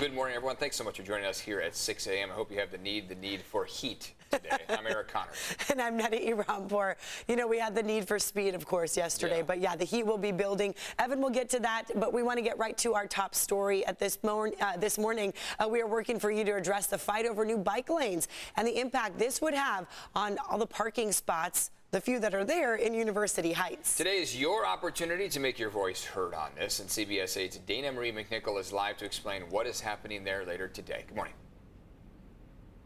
Good morning, everyone. Thanks so much for joining us here at 6 a.m. I hope you have the need for heat today. I'm Eric Connors. And I'm Netta Irampour. You know, we had the need for speed, of course, yesterday. But yeah, the heat will be building. Evan will get to that, but we want to get right to our top story at this morning. We are working for you to address the fight over new bike lanes and the impact this would have on all the parking spots, the few that are there in University Heights. Today is your opportunity to make your voice heard on this, and CBS 8's Dana Marie McNichol is live to explain what is happening there later today. Good morning.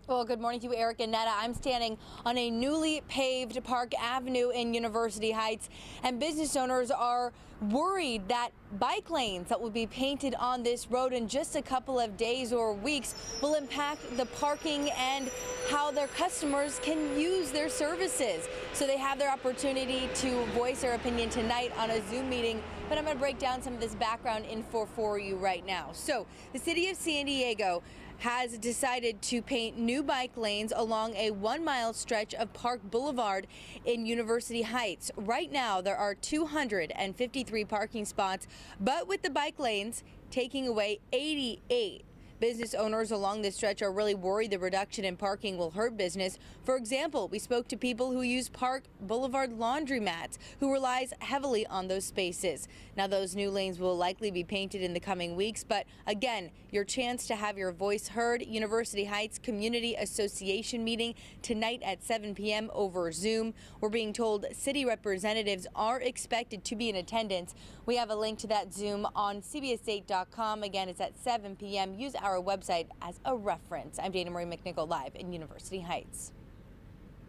Well, good morning to you, Eric and Netta. I'm standing on a newly paved Park Avenue in University Heights, and business owners are worried that bike lanes that will be painted on this road in just a couple of days or weeks will impact the parking and how their customers can use their services. So they have their opportunity to voice their opinion tonight on a Zoom meeting, but I'm going to break down some of this background info for you right now. So the city of San Diego has decided to paint new bike lanes along a 1-mile stretch of Park Blvd in University Heights. Right now, there are 253 parking spots, but with the bike lanes taking away 88. Business owners along this stretch are really worried the reduction in parking will hurt business. For example, we spoke to people who use Park Blvd laundromats, who relies heavily on those spaces. Now, those new lanes will likely be painted in the coming weeks, but again, your chance to have your voice heard. University Heights Community Association meeting tonight at 7 p.m. over Zoom. We're being told city representatives are expected to be in attendance. We have a link to that Zoom on CBS8.com. Again, it's at 7 p.m. Use our website as a reference. I'm Dana Marie McNichol, live in University Heights.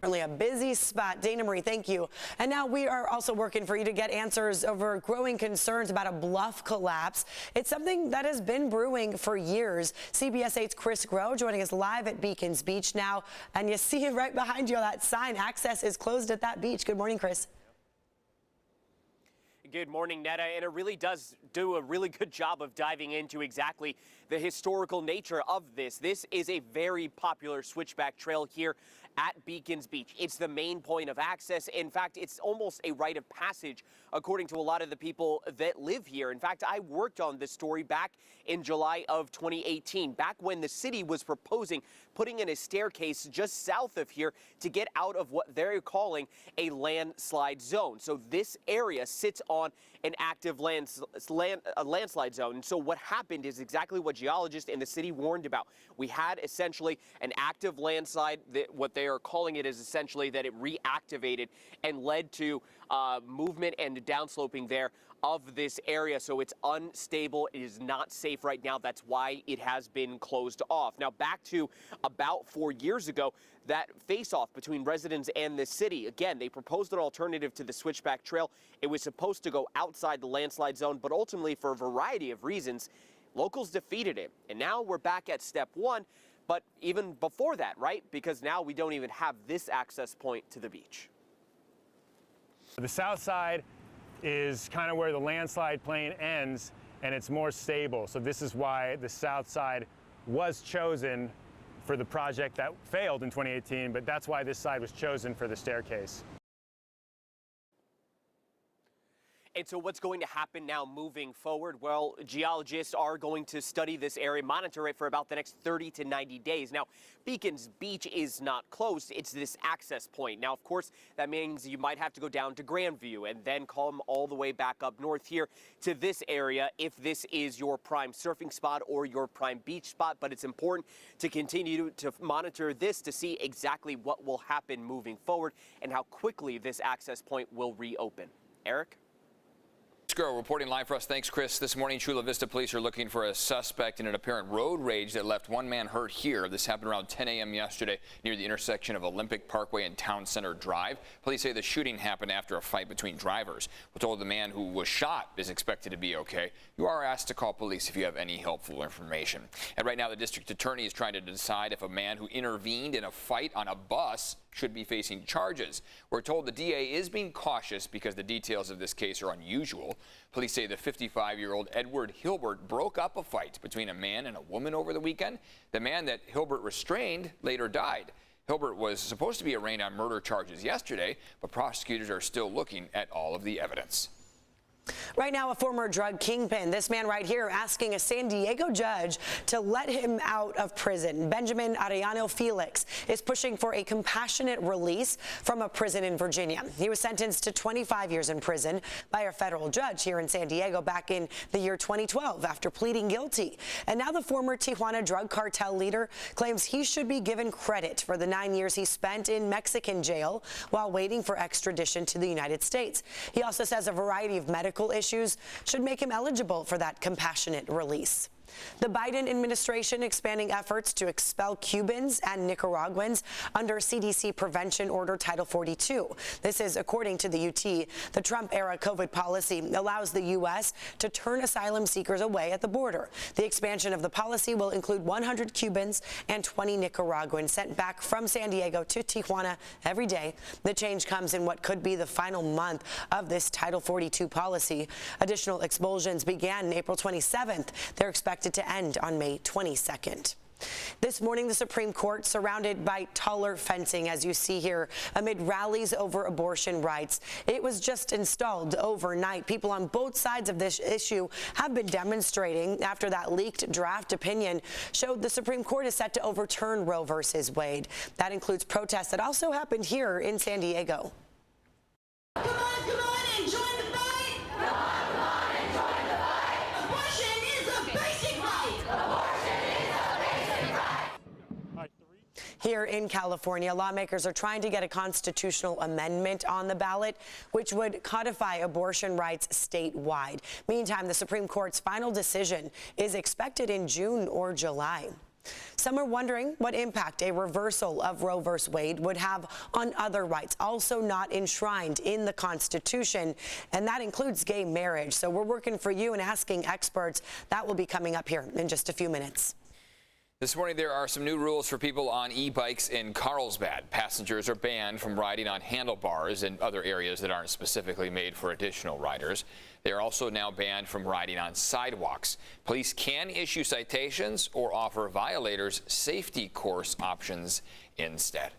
Certainly a busy spot. Dana Marie, thank you. And now we are also working for you to get answers over growing concerns about a bluff collapse. It's something that has been brewing for years. CBS 8's Chris Groh joining us live at Beacons Beach now. And you see right behind you that sign, access is closed at that beach. Good morning, Chris. Good morning, Netta, and it really does do a really good job of diving into exactly the historical nature of this. This is a very popular switchback trail here at Beacons Beach. It's the main point of access. In fact, it's almost a rite of passage, according to a lot of the people that live here. In fact, I worked on this story back in July of 2018, back when the city was proposing putting in a staircase just south of here to get out of what they're calling a landslide zone. So this area sits on an active landslide zone. And so what happened is exactly what geologists in the city warned about. We had essentially an active landslide. What they are calling it is essentially that it reactivated and led to movement and downsloping there of this area. So it's unstable. It is not safe right now. That's why it has been closed off. Now, back to about 4 years ago, that face-off between residents and the city. Again, they proposed an alternative to the switchback trail. It was supposed to go outside the landslide zone, but ultimately, for a variety of reasons, locals defeated it. And now we're back at step one, but even before that, right? Because now we don't even have this access point to the beach. The south side is kind of where the landslide plain ends, and it's more stable. So this is why the south side was chosen for the project that failed in 2018, but that's why this side was chosen for the staircase. And so what's going to happen now moving forward? Well, geologists are going to study this area, monitor it for about the next 30 to 90 days. Now, Beacons Beach is not closed. It's this access point. Now, of course, that means you might have to go down to Grandview and then come all the way back up north here to this area if this is your prime surfing spot or your prime beach spot. But it's important to continue to monitor this to see exactly what will happen moving forward and how quickly this access point will reopen. Eric? Groh reporting live for us. Thanks, Chris. This morning, Chula Vista police are looking for a suspect in an apparent road rage that left one man hurt here. This happened around 10 a.m. yesterday near the intersection of Olympic Parkway and Town Center Drive. Police say the shooting happened after a fight between drivers. We're told the man who was shot is expected to be okay. You are asked to call police if you have any helpful information. And right now, the district attorney is trying to decide if a man who intervened in a fight on a bus should be facing charges. We're told the DA is being cautious because the details of this case are unusual. Police say the 55-year-old Edward Hilbert broke up a fight between a man and a woman over the weekend. The man that Hilbert restrained later died. Hilbert was supposed to be arraigned on murder charges yesterday, but prosecutors are still looking at all of the evidence. Right now, a former drug kingpin, this man right here, asking a San Diego judge to let him out of prison. Benjamin Arellano Felix is pushing for a compassionate release from a prison in Virginia. He was sentenced to 25 years in prison by a federal judge here in San Diego back in the year 2012 after pleading guilty. And now the former Tijuana drug cartel leader claims he should be given credit for the 9 years he spent in Mexican jail while waiting for extradition to the United States. He also says a variety of medical issues should make him eligible for that compassionate release. The Biden administration expanding efforts to expel Cubans and Nicaraguans under CDC Prevention Order Title 42. This is according to the UT. The Trump-era COVID policy allows the U.S. to turn asylum seekers away at the border. The expansion of the policy will include 100 Cubans and 20 Nicaraguans sent back from San Diego to Tijuana every day. The change comes in what could be the final month of this Title 42 policy. Additional expulsions began April 27th. They're expected to end on May 22nd. This morning, the Supreme Court surrounded by taller fencing, as you see here, amid rallies over abortion rights. It was just installed overnight. People on both sides of this issue have been demonstrating after that leaked draft opinion showed the Supreme Court is set to overturn Roe versus Wade. That includes protests that also happened here in San Diego. Come on and join the fight! Come on and join the fight! Abortion is a basic right! Abortion is a basic right! Here in California, lawmakers are trying to get a constitutional amendment on the ballot, which would codify abortion rights statewide. Meantime, the Supreme Court's final decision is expected in June or July. Some are wondering what impact a reversal of Roe v. Wade would have on other rights, also not enshrined in the Constitution, and that includes gay marriage. So we're working for you and asking experts. That will be coming up here in just a few minutes. This morning, there are some new rules for people on e-bikes in Carlsbad. Passengers are banned from riding on handlebars and other areas that aren't specifically made for additional riders. They are also now banned from riding on sidewalks. Police can issue citations or offer violators safety course options instead.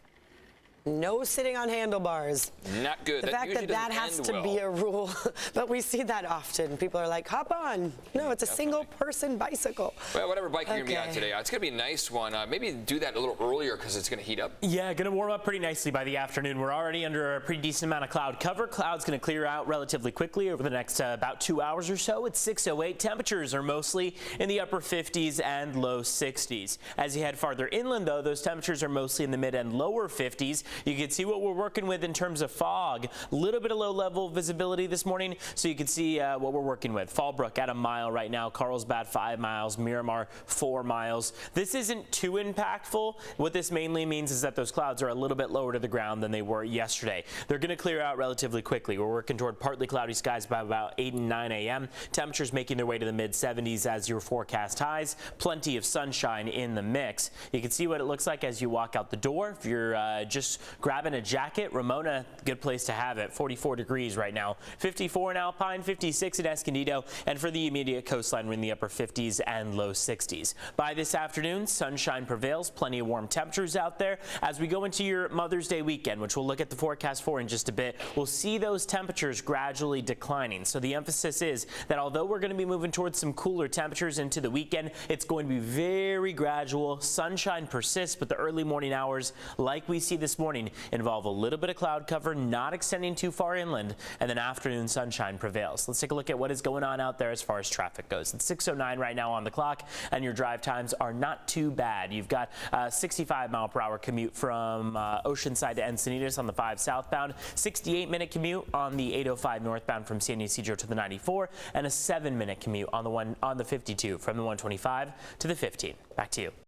No sitting on handlebars. Not good. The fact that that has to be a rule, but we see that often. People are like, hop on. No, it's a single-person bicycle. Well, whatever bike you're going to be on today, it's going to be a nice one. Maybe do that a little earlier because it's going to heat up. Yeah, going to warm up pretty nicely by the afternoon. We're already under a pretty decent amount of cloud cover. Cloud's going to clear out relatively quickly over the next about 2 hours or so. It's 6:08. Temperatures are mostly in the upper 50s and low 60s. As you head farther inland, though, those temperatures are mostly in the mid and lower 50s. You can see what we're working with in terms of fog. A little bit of low-level visibility this morning, so you can see what we're working with. Fallbrook at 1 mile right now, Carlsbad 5 miles, Miramar 4 miles. This isn't too impactful. What this mainly means is that those clouds are a little bit lower to the ground than they were yesterday. They're going to clear out relatively quickly. We're working toward partly cloudy skies by about 8 and 9 a.m. Temperatures making their way to the mid-70s as your forecast highs. Plenty of sunshine in the mix. You can see what it looks like as you walk out the door. If you're just grabbing a jacket, Ramona, good place to have it. 44 degrees right now. 54 in Alpine, 56 in Escondido, and for the immediate coastline, we're in the upper 50s and low 60s. By this afternoon, sunshine prevails. Plenty of warm temperatures out there. As we go into your Mother's Day weekend, which we'll look at the forecast for in just a bit, we'll see those temperatures gradually declining. So the emphasis is that although we're going to be moving towards some cooler temperatures into the weekend, it's going to be very gradual. Sunshine persists, but the early morning hours, like we see this morning, involve a little bit of cloud cover, not extending too far inland, and then afternoon sunshine prevails. Let's take a look at what is going on out there as far as traffic goes. It's 6:09 right now on the clock, and your drive times are not too bad. You've got a 65-mile-per-hour commute from Oceanside to Encinitas on the 5 southbound, 68-minute commute on the 805 northbound from San Ysidro to the 94, and a 7-minute commute on the 52 from the 125 to the 15. Back to you.